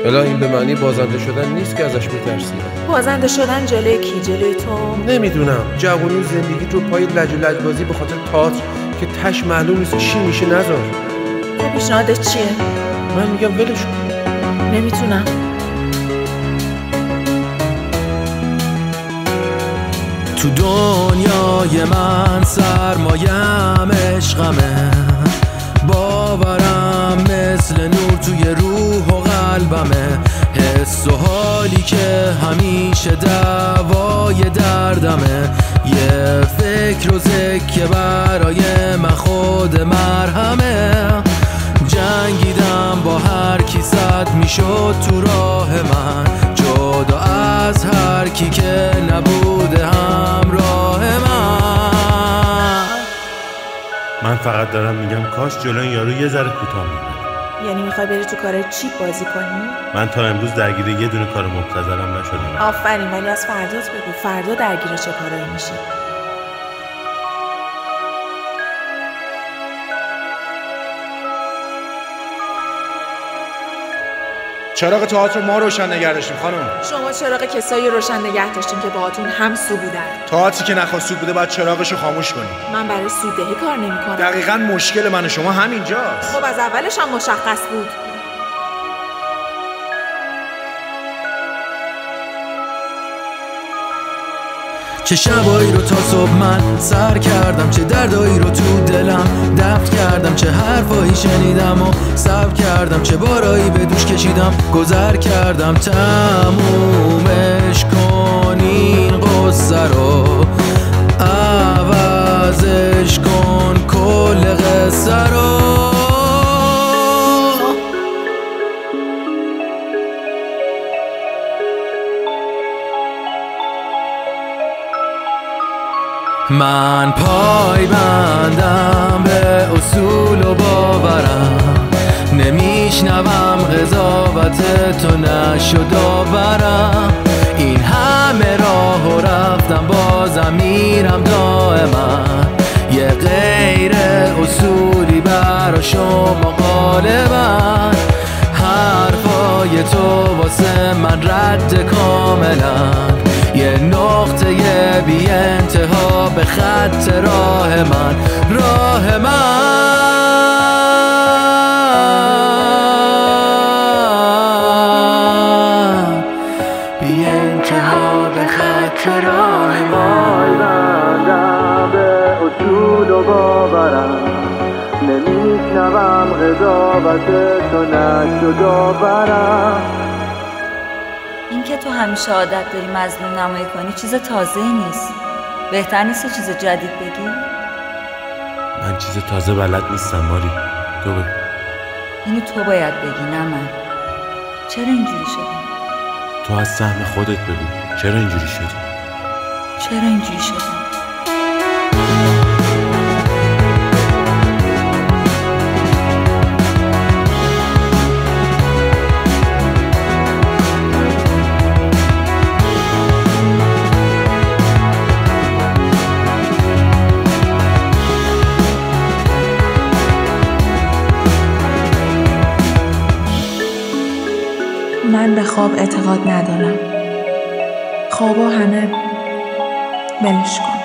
الا این به معنی بازنده شدن نیست که ازش میترسی. بازنده شدن جلوی کی؟ جلوی تو؟ نمیدونم. جوانی و زندگی رو پای لج و لجبازی به خاطر تئاتر که تش معلوم نیست چی میشه نذار. تو پیشنهادت چیه؟ من میگم ولش کن. نمیتونم. تو دنیای من سرمایم عشقمه، باورم مثل نور توی روح و قلبمه، حس و حالی که همیشه دوای دردمه، یه فکر و ذکر برای من خود مرهمه، جنگیدم با هر کی صد میشد تو راه من، جدا از هر کی که نبوده همراه من فقط دارم میگم کاش جلوی یارو یه ذره کوتاه می‌اومد. یعنی میخوای بری تو کار چیپ بازی کنی؟ من تا امروز درگیر یه دونه کار مبتذلم نشدم. آفرین، ولی از فردات بگو. فردا درگیر چه کارایی میشی؟ چراغ تئاتر ما روشن نگه داشتیم خانم. شما چراغ کسایی روشن نگه داشتین که باهاتون هم سو بودن. تئاتری که نخواست سود بوده باید چراغشو خاموش کنی. من برای سوددهی کار نمی‌کنم. دقیقاً مشکل من و شما همینجاست. خب از اولش هم مشخص بود. چه شبایی رو تا صبح من سر کردم، چه دردایی رو تو دلم دفن کردم، چه حرفایی شنیدم و صبر کردم، چه بارایی به دوش کشیدم گذر کردم. تمومش کن این قصه رو، عوضش کن کل قصه رو. من پای بندم به اصول و باورم، نمیشنوم قضاوت تو نشد آورم، این همه راه و رفتم بازم میرم دائما، یه غیر اصولی برا شما غالبا، حرفای تو واسه من رد کاملا، یه نقطه بی انتها به خط راه من، راه من بی انتها به خط راه من. بندم به اصول و باورم، نمیشنوم قضاوت تو نشد آورم. این که تو همیشه عادت داری مظلوم نمایی کنی چیز تازه‌ای نیست. بهتر نیست چیز جدید بگی؟ من چیز تازه بلد نیستم ماری. تو بگو. اینو تو باید بگی نه من. چرا اینجوری شدی؟ تو از سهم خودت بگو. چرا اینجوری شدی؟ چرا اینجوری شدی؟ من به خواب اعتقاد ندارم. خوابا همه ولش کن.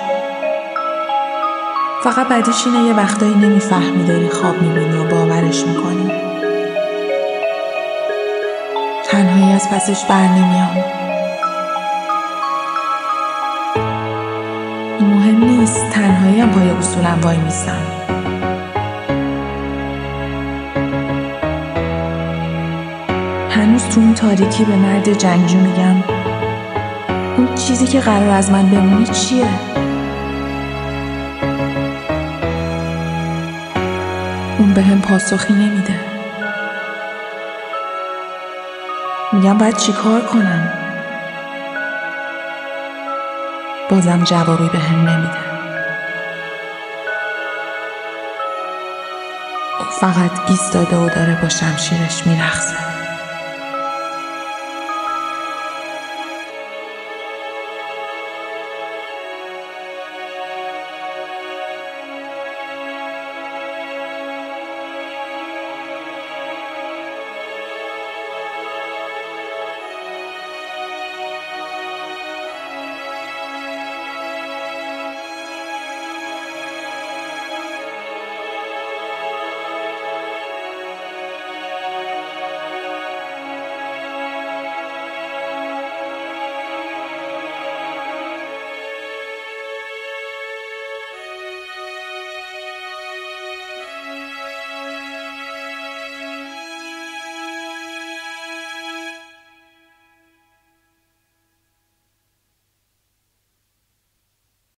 فقط بعدیش اینه یه وقتایی نمیفهمی داری خواب میبینی و باورش میکنی. تنهایی از پسش بر نمیام. مهم نیست، تنهایی هم پای اصولم وای میستم. هنوز تو اون تاریکی به مرد جنگجو میگم اون چیزی که قرار از من بمونه چیه؟ اون بهم پاسخی نمیده. میگم باید چی کار کنم؟ بازم جوابی بهم نمیده. فقط ایستاده و داره با شمشیرش میرقصه.